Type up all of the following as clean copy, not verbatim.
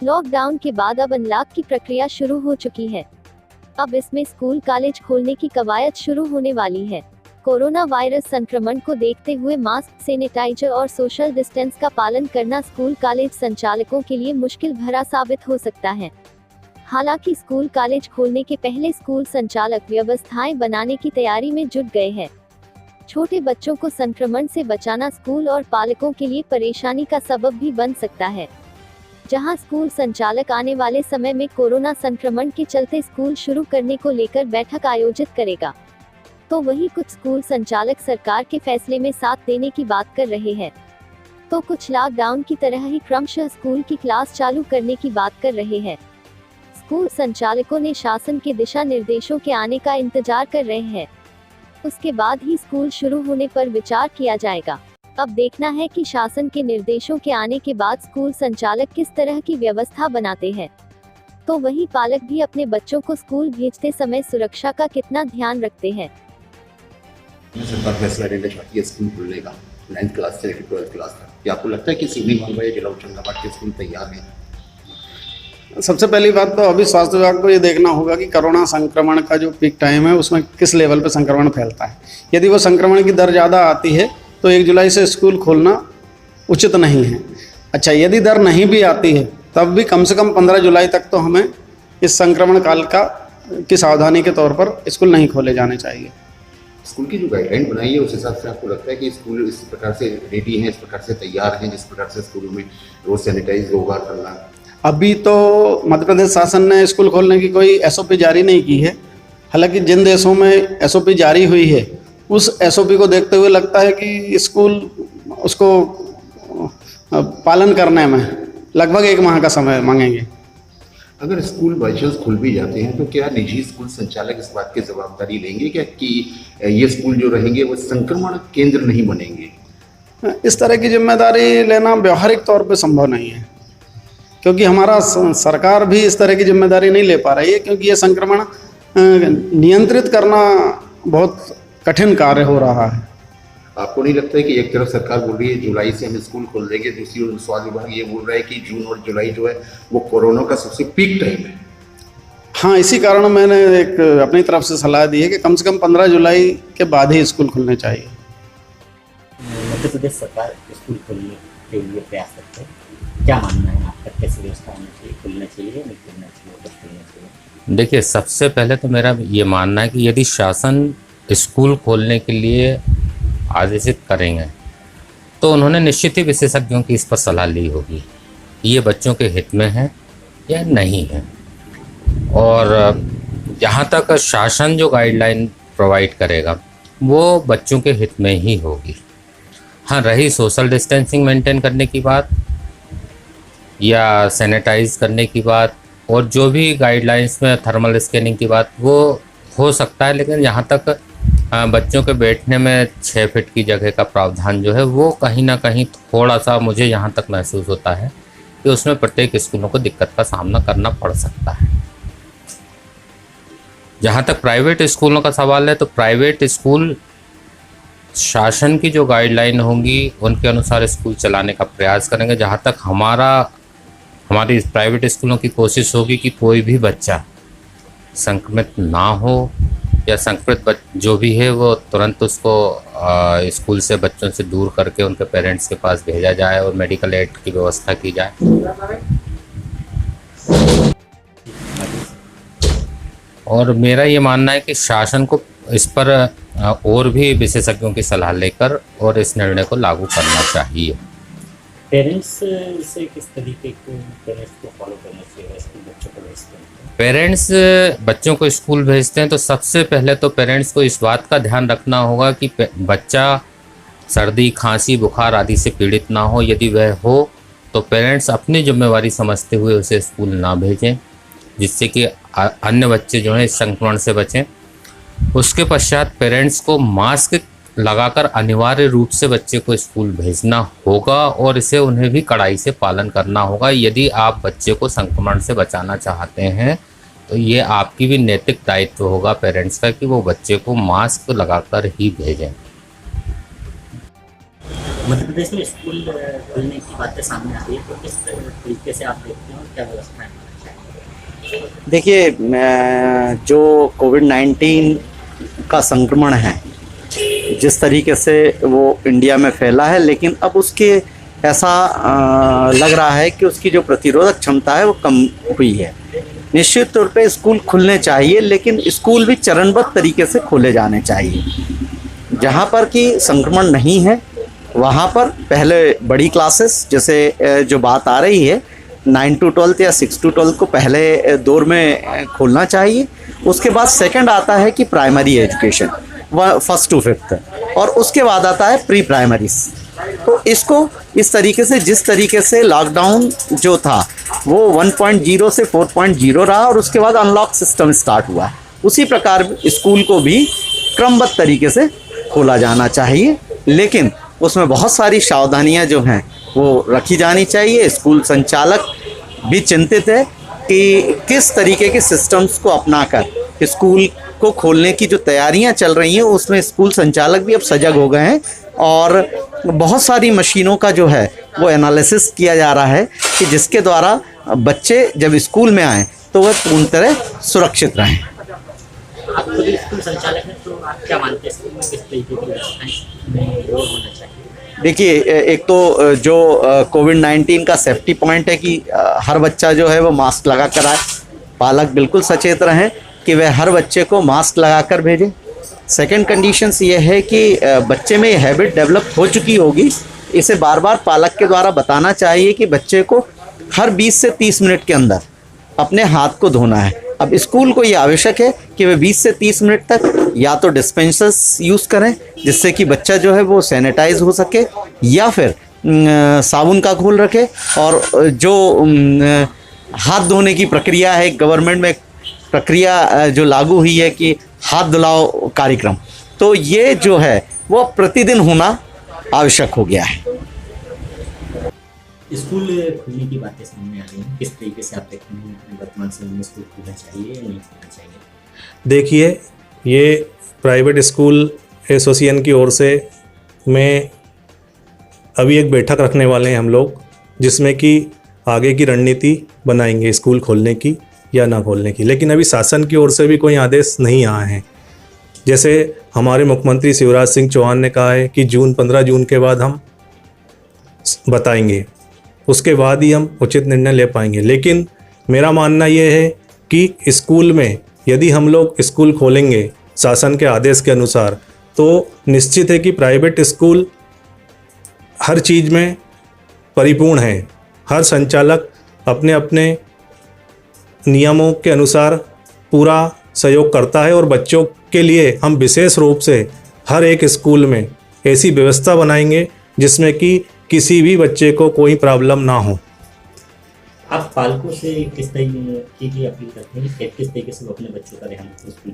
Lockdown के बाद अब अनलॉक की प्रक्रिया शुरू हो चुकी है। अब इसमें स्कूल कॉलेज खोलने की कवायद शुरू होने वाली है। कोरोना वायरस संक्रमण को देखते हुए मास्क, सैनिटाइजर और सोशल डिस्टेंस का पालन करना स्कूल कॉलेज संचालकों के लिए मुश्किल भरा साबित हो सकता है। हालांकि स्कूल कॉलेज खोलने के पहले स्कूल संचालक व्यवस्थाएं बनाने की तैयारी में जुट गए हैं। छोटे बच्चों को संक्रमण से बचाना स्कूल और पालकों के लिए परेशानी का सबब भी बन सकता है। जहां स्कूल संचालक आने वाले समय में कोरोना संक्रमण के चलते स्कूल शुरू करने को लेकर बैठक आयोजित करेगा, तो वहीं कुछ स्कूल संचालक सरकार के फैसले में साथ देने की बात कर रहे हैं, तो कुछ लॉकडाउन की तरह ही क्रमशः स्कूल की क्लास चालू करने की बात कर रहे हैं। स्कूल संचालकों ने शासन के दिशा निर्देशों के आने का इंतजार कर रहे हैं। उसके बाद ही स्कूल शुरू होने पर विचार किया जाएगा। अब देखना है कि शासन के निर्देशों के आने के बाद स्कूल संचालक किस तरह की व्यवस्था बनाते हैं। तो वहीं पालक भी अपने बच्चों को स्कूल भेजते समय सुरक्षा का कितना ध्यान रखते हैं। सरकार फैसला लेना चाहती है स्कूल खुलने का 9th क्लास से लेकर 12th क्लास तक। क्या आपको लगता है कि सिवनी मालवा या जिला होशंगाबाद के स्कूल तैयार हैं? सबसे पहली बात तो अभी स्वास्थ्य विभाग को ये देखना होगा कि कोरोना संक्रमण का जो पीक टाइम है उसमें किस लेवल पे संक्रमण फैलता है। यदि वो संक्रमण की दर ज़्यादा आती है तो 1 जुलाई से स्कूल खोलना उचित नहीं है। अच्छा, यदि दर नहीं भी आती है तब भी कम से कम 15 जुलाई तक तो हमें इस संक्रमण काल की सावधानी के तौर पर स्कूल नहीं खोले जाने चाहिए। स्कूल की जो गाइडलाइन बनाई है उस हिसाब से आपको लगता है कि स्कूल इस प्रकार से रेडी हैं, इस प्रकार से तैयार हैं, जिस प्रकार से स्कूलों में रोज सैनिटाइज 2 बार करना? अभी तो मध्य प्रदेश शासन ने स्कूल खोलने की कोई SOP जारी नहीं की है। हालांकि जिन देशों में SOP जारी हुई है उस SOP को देखते हुए लगता है कि स्कूल उसको पालन करने में लगभग 1 माह का समय मांगेंगे। अगर स्कूल बाई चांस खुल भी जाते हैं तो क्या निजी स्कूल संचालक इस बात की जवाबदारी लेंगे क्या कि ये स्कूल जो रहेंगे वो संक्रमण केंद्र नहीं बनेंगे? इस तरह की जिम्मेदारी लेना व्यवहारिक तौर पे संभव नहीं है, क्योंकि हमारा सरकार भी इस तरह की जिम्मेदारी नहीं ले पा रही है, क्योंकि ये संक्रमण नियंत्रित करना बहुत कठिन कार्य हो रहा है। आपको नहीं लगता है कि एक तरफ सरकार बोल रही है जुलाई से हम स्कूल खोल देंगे, दूसरी ओर स्वास्थ्य विभाग ये बोल रहा है कि जून और जुलाई जो है वो कोरोना का सबसे पीक टाइम है? हाँ, इसी कारण मैंने एक अपनी तरफ से सलाह दी है कि कम से कम 15 जुलाई के बाद ही स्कूल खुलने चाहिए। मध्य प्रदेश सरकार स्कूल खोलने के लिए प्रयास करते हैं, क्या मानना है आपका? कैसी व्यवस्था होनी चाहिए? खुलना चाहिए नहीं खुलना चाहिए? बस खुलना चाहिए? देखिए, सबसे पहले तो मेरा ये मानना है कि यदि शासन स्कूल खोलने के लिए आदेशित करेंगे तो उन्होंने निश्चित ही विशेषज्ञों की इस पर सलाह ली होगी, ये बच्चों के हित में है या नहीं है। और जहाँ तक शासन जो गाइडलाइन प्रोवाइड करेगा वो बच्चों के हित में ही होगी। हाँ, रही सोशल डिस्टेंसिंग मेंटेन करने की बात या सैनिटाइज करने की बात और जो भी गाइडलाइंस में थर्मल स्कैनिंग की बात, वो हो सकता है, लेकिन यहाँ तक बच्चों के बैठने में 6 फीट की जगह का प्रावधान जो है वो कहीं ना कहीं थोड़ा सा मुझे यहाँ तक महसूस होता है कि उसमें प्रत्येक स्कूलों को दिक्कत का सामना करना पड़ सकता है। जहाँ तक प्राइवेट स्कूलों का सवाल है तो प्राइवेट स्कूल शासन की जो गाइडलाइन होंगी उनके अनुसार स्कूल चलाने का प्रयास करेंगे। जहाँ तक हमारी प्राइवेट स्कूलों की कोशिश होगी कि कोई भी बच्चा संक्रमित ना हो या संक्रमित जो भी है वो तुरंत उसको स्कूल से बच्चों से दूर करके उनके पेरेंट्स के पास भेजा जाए और मेडिकल एड की व्यवस्था की जाए। और मेरा ये मानना है कि शासन को इस पर और भी विशेषज्ञों की सलाह लेकर और इस निर्णय को लागू करना चाहिए। पेरेंट्स से किस तरीके को पेरेंट्स को फॉलो करना चाहिए? स्कूल बच्चों को भेजते हैं, पेरेंट्स बच्चों को स्कूल भेजते हैं तो सबसे पहले तो पेरेंट्स को इस बात का ध्यान रखना होगा कि बच्चा सर्दी, खांसी, बुखार आदि से पीड़ित ना हो। यदि वह हो तो पेरेंट्स अपनी जिम्मेवारी समझते हुए उसे स्कूल ना भेजें, जिससे कि अन्य बच्चे जो हैं इस संक्रमण से बचें। उसके पश्चात पेरेंट्स को मास्क लगाकर अनिवार्य रूप से बच्चे को स्कूल भेजना होगा और इसे उन्हें भी कड़ाई से पालन करना होगा। यदि आप बच्चे को संक्रमण से बचाना चाहते हैं तो ये आपकी भी नैतिक दायित्व होगा पेरेंट्स का कि वो बच्चे को मास्क लगाकर ही भेजें। मध्य प्रदेश में स्कूल खुलने की बातें सामने आ रही है, तो किस तरीके से आप देखते हैं और क्या व्यवस्थाएं होनी चाहिए? देखिए, जो कोविड-19 का संक्रमण है, जिस तरीके से वो इंडिया में फैला है, लेकिन अब उसके ऐसा लग रहा है कि उसकी जो प्रतिरोधक क्षमता है वो कम हुई है। निश्चित तौर पे स्कूल खुलने चाहिए, लेकिन स्कूल भी चरणबद्ध तरीके से खोले जाने चाहिए। जहाँ पर कि संक्रमण नहीं है वहाँ पर पहले बड़ी क्लासेस, जैसे जो बात आ रही है 9 to 12 या 6 to 12 को पहले दौर में खोलना चाहिए। उसके बाद सेकंड आता है कि primary education, 1st to 5th, और उसके बाद आता है प्री प्राइमरीज। तो इसको इस तरीके से, जिस तरीके से लॉकडाउन जो था वो 1.0 से 4.0 रहा और उसके बाद अनलॉक सिस्टम स्टार्ट हुआ, उसी प्रकार स्कूल को भी क्रमबद्ध तरीके से खोला जाना चाहिए, लेकिन उसमें बहुत सारी सावधानियां जो हैं वो रखी जानी चाहिए। स्कूल संचालक भी चिंतित है कि किस तरीके के सिस्टम्स को अपनाकर स्कूल को खोलने की जो तैयारियां चल रही हैं उसमें स्कूल संचालक भी अब सजग हो गए हैं और बहुत सारी मशीनों का जो है वो एनालिसिस किया जा रहा है कि जिसके द्वारा बच्चे जब स्कूल में आएँ तो वह पूर्ण तरह सुरक्षित रहें। आप खुद स्कूल संचालक हैं, तो आप क्या मानते हैं स्कूल में किस तरीके की व्यवस्थाएं और होना चाहिए? देखिए, एक तो जो कोविड-19 का सेफ्टी पॉइंट है कि हर बच्चा जो है वो मास्क लगा कर आए। पालक बिल्कुल सचेत रहें कि वह हर बच्चे को मास्क लगा कर भेजें। सेकंड कंडीशंस ये है कि बच्चे में ये हैबिट डेवलप हो चुकी होगी, इसे बार बार पालक के द्वारा बताना चाहिए कि बच्चे को हर 20 से 30 मिनट के अंदर अपने हाथ को धोना है। अब स्कूल को ये आवश्यक है कि वे 20 से 30 मिनट तक या तो डिस्पेंसर्स यूज़ करें जिससे कि बच्चा जो है वो सैनिटाइज हो सके, या फिर साबुन का घोल रखे, और जो हाथ धोने की प्रक्रिया है, गवर्नमेंट में प्रक्रिया जो लागू हुई है कि हाथ धुलाओ कार्यक्रम, तो ये जो है वो प्रतिदिन होना आवश्यक हो गया है। स्कूल खुलने की बातें सामने आ रही हैं, किस तरीके से आप देखते हैं वर्तमान समय में स्कूल खुलना चाहिए या नहीं खुलना चाहिए? देखिए, ये प्राइवेट स्कूल एसोसिएशन की ओर से में अभी एक बैठक रखने वाले हैं हम लोग, जिसमें कि आगे की रणनीति बनाएंगे स्कूल खोलने की या ना खोलने की। लेकिन अभी शासन की ओर से भी कोई आदेश नहीं आए हैं। जैसे हमारे मुख्यमंत्री शिवराज सिंह चौहान ने कहा है कि 15 जून के बाद हम बताएंगे, उसके बाद ही हम उचित निर्णय ले पाएंगे। लेकिन मेरा मानना ये है कि स्कूल में यदि हम लोग स्कूल खोलेंगे शासन के आदेश के अनुसार, तो निश्चित है कि प्राइवेट स्कूल हर चीज़ में परिपूर्ण है। हर संचालक अपने अपने नियमों के अनुसार पूरा सहयोग करता है और बच्चों के लिए हम विशेष रूप से हर एक स्कूल में ऐसी व्यवस्था बनाएंगे जिसमें कि किसी भी बच्चे को कोई प्रॉब्लम ना हो। आप पालकों से किस तरीके की अपील करते हैं कि किस तरीके से वो अपने बच्चों का ध्यान स्कूल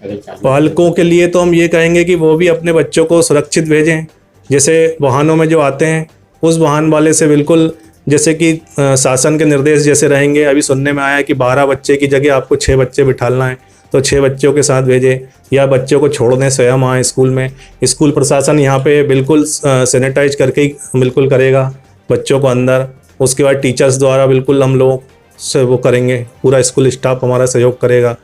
अगर चालू? पालकों के लिए तो हम ये कहेंगे कि वो भी अपने बच्चों को सुरक्षित भेजें। जैसे वाहनों में जो आते हैं उस वाहन वाले से बिल्कुल, जैसे कि शासन के निर्देश जैसे रहेंगे। अभी सुनने में आया है कि 12 बच्चे की जगह आपको 6 बच्चे बिठाना है, तो 6 बच्चों के साथ भेजें, या बच्चों को छोड़ने स्वयं आए स्कूल में। स्कूल प्रशासन यहाँ पे बिल्कुल सैनिटाइज करके ही बिल्कुल करेगा बच्चों को अंदर। उसके बाद टीचर्स द्वारा बिल्कुल हम लोग से वो करेंगे, पूरा स्कूल स्टाफ हमारा सहयोग करेगा।